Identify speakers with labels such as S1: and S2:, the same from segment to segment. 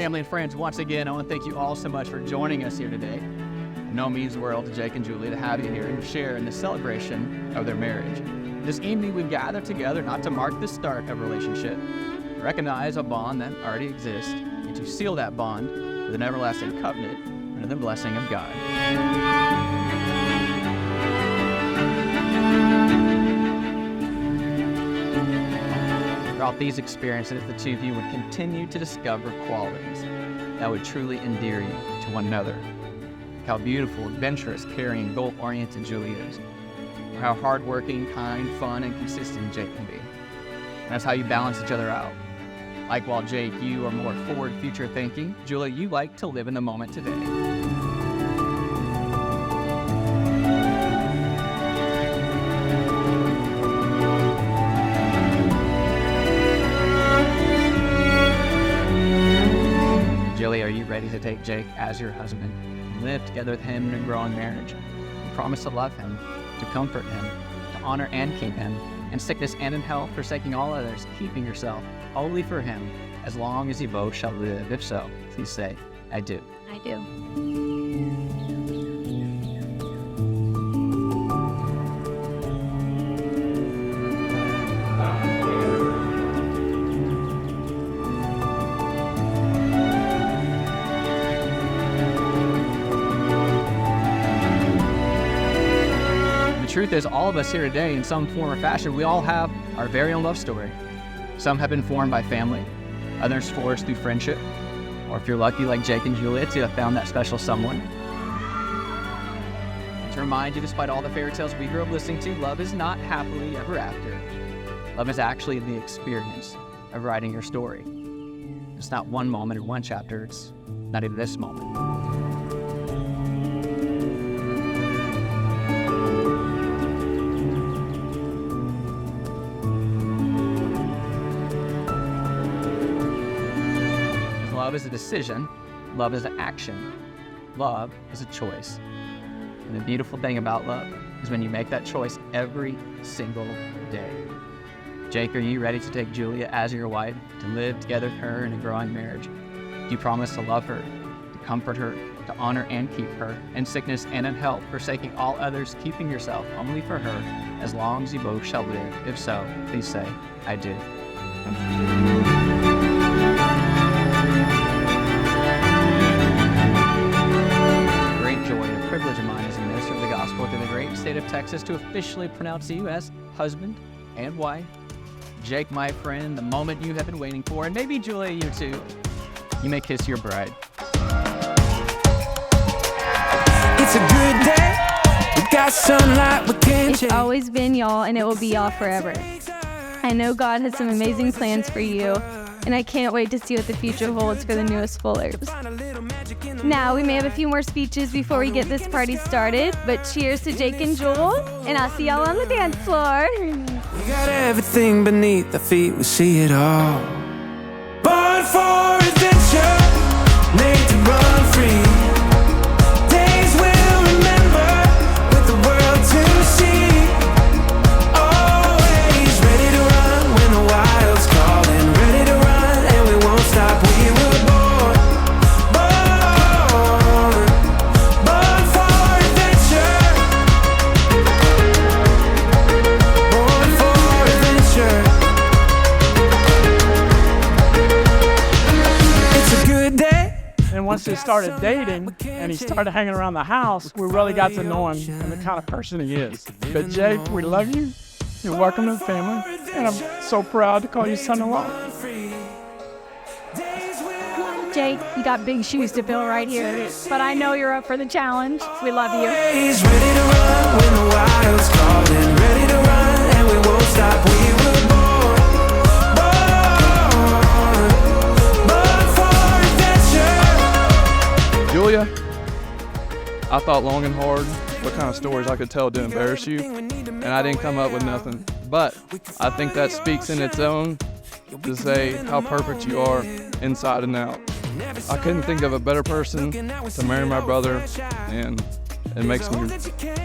S1: family and friends, once again, I want to thank you all so much for joining us here today. It no means the world to Jake and Julia to have you here and share in the celebration of their marriage. This evening, we've gathered together not to mark the start of a relationship, recognize a bond that already exists, and to seal that bond with an everlasting covenant under the blessing of God. Throughout these experiences, the two of you would continue to discover qualities that would truly endear you to one another. How beautiful, adventurous, caring, goal-oriented Julia is. Or how hardworking, kind, fun, and consistent Jake can be. And that's how you balance each other out. Like while Jake, you are more forward, future thinking, Julia, you like to live in the moment today. Julia, are you ready to take Jake as your husband and live together with him in a growing marriage? You promise to love him, to comfort him, to honor and keep him, in sickness and in health, forsaking all others, keeping yourself wholly for him, as long as you both shall live. If so, please say, I do.
S2: I do.
S1: The truth is, all of us here today, in some form or fashion, we all have our very own love story. Some have been formed by family, others forged through friendship, or if you're lucky, like Jake and Julia, to have found that special someone. And to remind you, despite all the fairy tales we grew up listening to, love is not happily ever after. Love is actually the experience of writing your story. It's not one moment or one chapter, it's not even this moment. Love is a decision. Love is an action. Love is a choice. And the beautiful thing about love is when you make that choice every single day. Jake, are you ready to take Julia as your wife, to live together with her in a growing marriage? Do you promise to love her, to comfort her, to honor and keep her, in sickness and in health, forsaking all others, keeping yourself only for her, as long as you both shall live? If so, please say, I do. Privilege of mine as a minister of the gospel through the great state of Texas to officially pronounce you as husband and wife. Jake, my friend, the moment you have been waiting for, and maybe Julia, you too, you may kiss your bride.
S3: It's a good day. We got sunlight, we can't change.
S2: It's always been y'all, and it will be y'all forever. I know God has some amazing plans for you, and I can't wait to see what the future holds for the newest Fullers. Now, we may have a few more speeches before we get this party started, but cheers to Jake and Joel, and I'll see y'all on the dance floor.
S3: We got everything beneath our feet, we see it all. Born for adventure, made to run free. Days we'll remember, with the world to see. Always ready to run when the wild's calling. Ready to run and we won't stop, we were born.
S4: And once they started dating and he started hanging around the house, we really got to know him and the kind of person he is. But Jake, we love you. You're welcome to the family. And I'm so proud to call you son-in-law.
S2: Jake, you got big shoes to fill right here, but I know you're up for the challenge. We love you.
S3: He's ready to run when the wild's calling. Ready to run and we won't stop. We were born.
S5: Julia, I thought long and hard what kind of stories I could tell to embarrass you, and I didn't come up with nothing. But I think that speaks in its own to say how perfect you are inside and out. I couldn't think of a better person to marry my brother, and it makes me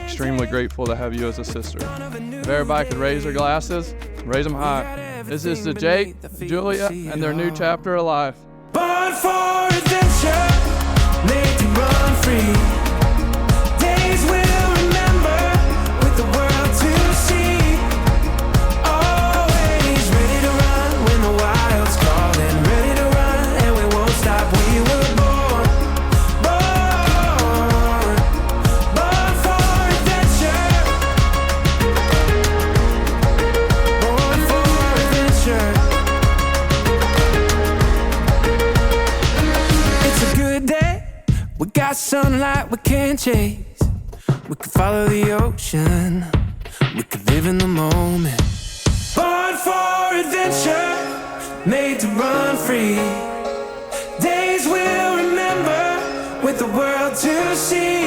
S5: extremely grateful to have you as a sister. If everybody could raise their glasses, raise them high. This is to Jake, Julia, and their new chapter of life.
S3: Born for We got sunlight we can't chase. We could follow the ocean. We could live in the moment. Born for adventure, made to run free. Days we'll remember with the world to see.